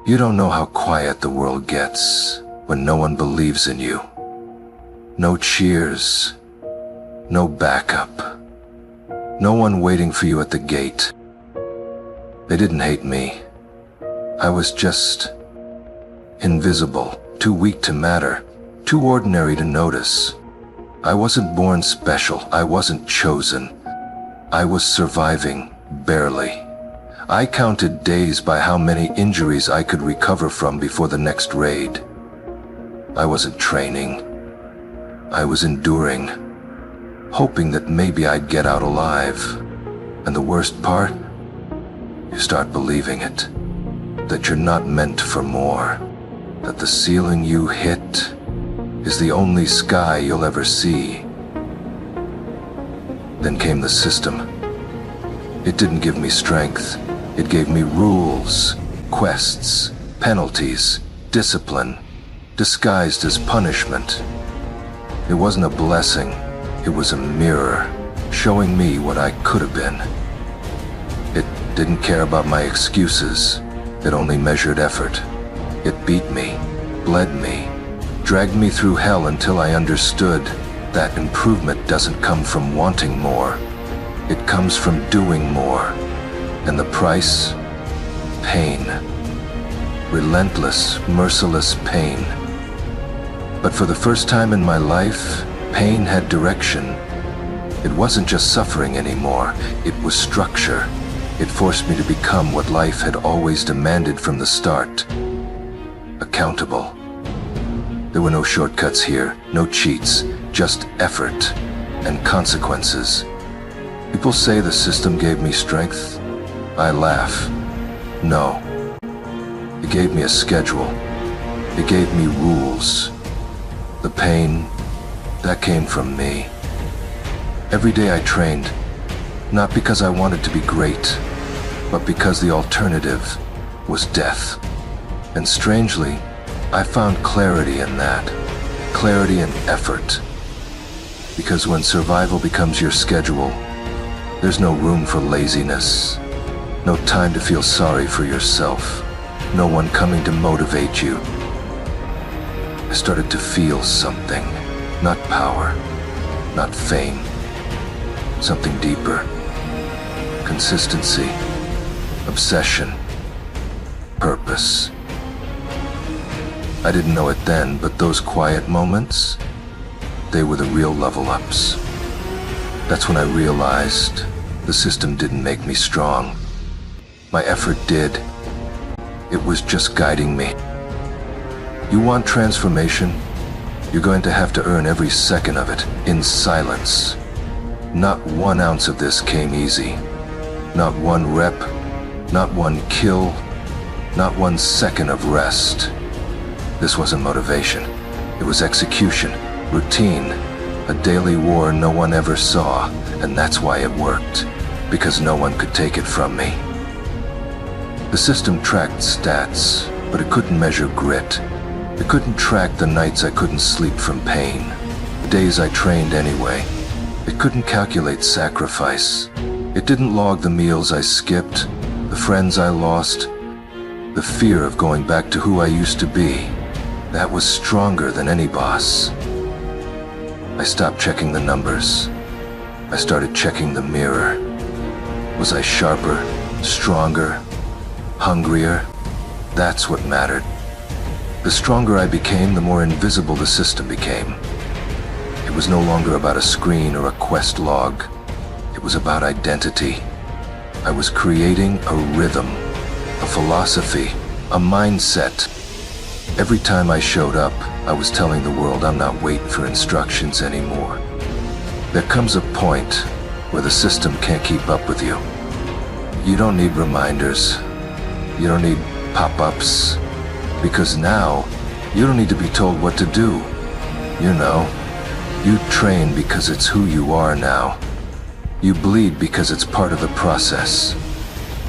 You don't know how quiet the world gets when no one believes in you. No cheers, no backup, no one waiting for you at the gate. They didn't hate me. I was just invisible, too weak to matter, too ordinary to notice. I wasn't born special, I wasn't chosen. I was surviving, barely. I counted days by how many injuries I could recover from before the next raid. I wasn't training. I was enduring, hoping that maybe I'd get out alive. And the worst part? You start believing it. That you're not meant for more. That the ceiling you hit is the only sky you'll ever see. Then came the system. It didn't give me strength. It gave me rules, quests, penalties, discipline, disguised as punishment. It wasn't a blessing, it was a mirror, showing me what I could have been. It didn't care about my excuses, it only measured effort. It beat me, bled me, dragged me through hell until I understood that improvement doesn't come from wanting more. It comes from doing more. And the price? Pain. Relentless, merciless pain. But for the first time in my life, pain had direction. It wasn't just suffering anymore, it was structure. It forced me to become what life had always demanded from the start. Accountable. There were no shortcuts here, no cheats, just effort and consequences. People say the system gave me strength. I laugh. No. It gave me a schedule. It gave me rules. The pain, that came from me. Every day I trained, not because I wanted to be great, but because the alternative was death. And strangely, I found clarity in that. Clarity in effort. Because when survival becomes your schedule, there's no room for laziness. No time to feel sorry for yourself. No one coming to motivate you. I started to feel something. Not power. Not fame. Something deeper. Consistency. Obsession. Purpose. I didn't know it then, but those quiet moments, they were the real level-ups. That's when I realized the system didn't make me strong. My effort did. It was just guiding me. You want transformation? You're going to have to earn every second of it, in silence. Not 1 ounce of this came easy. Not 1 rep, not 1 kill, not 1 second of rest. This wasn't motivation. It was execution, routine, a daily war no one ever saw, and that's why it worked, because no one could take it from me. The system tracked stats, but it couldn't measure grit. It couldn't track the nights I couldn't sleep from pain, the days I trained anyway. It couldn't calculate sacrifice. It didn't log the meals I skipped, the friends I lost, the fear of going back to who I used to be. That was stronger than any boss. I stopped checking the numbers. I started checking the mirror. Was I sharper, stronger, hungrier? That's what mattered. The stronger I became, the more invisible the system became. It was no longer about a screen or a quest log. It was about identity. I was creating a rhythm, a philosophy, a mindset. Every time I showed up, I was telling the world I'm not waiting for instructions anymore. There comes a point where the system can't keep up with you. You don't need reminders. You don't need pop-ups. Because now, you don't need to be told what to do. You know, you train because it's who you are now. You bleed because it's part of the process.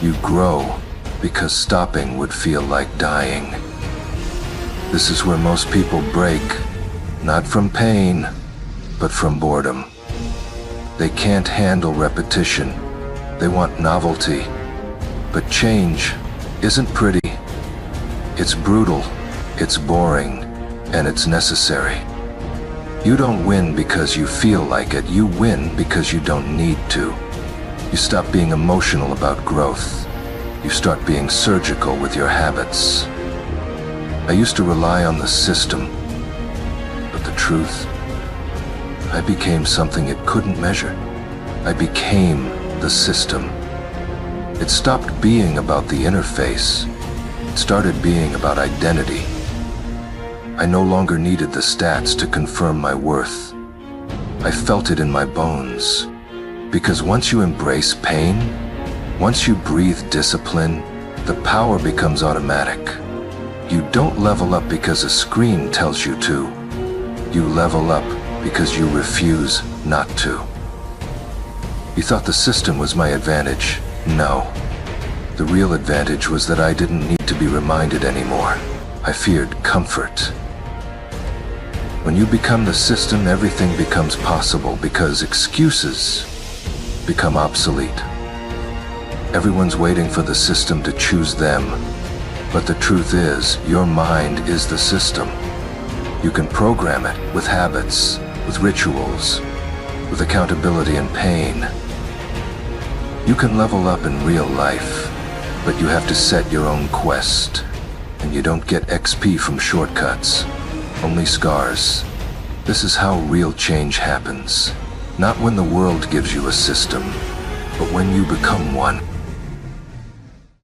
You grow because stopping would feel like dying. This is where most people break, not from pain, but from boredom. They can't handle repetition. They want novelty. But change isn't pretty. It's brutal, it's boring, and it's necessary. You don't win because you feel like it, you win because you don't need to. You stop being emotional about growth. You start being surgical with your habits. I used to rely on the system, but the truth, I became something it couldn't measure. I became the system. It stopped being about the interface. It started being about identity. I no longer needed the stats to confirm my worth. I felt it in my bones. Because once you embrace pain, once you breathe discipline, the power becomes automatic. You don't level up because a screen tells you to. You level up because you refuse not to. You thought the system was my advantage. No. The real advantage was that I didn't need to be reminded anymore. I feared comfort. When you become the system, everything becomes possible because excuses become obsolete. Everyone's waiting for the system to choose them. But the truth is, your mind is the system. You can program it with habits, with rituals, with accountability and pain. You can level up in real life, but you have to set your own quest. And you don't get XP from shortcuts, only scars. This is how real change happens. Not when the world gives you a system, but when you become one.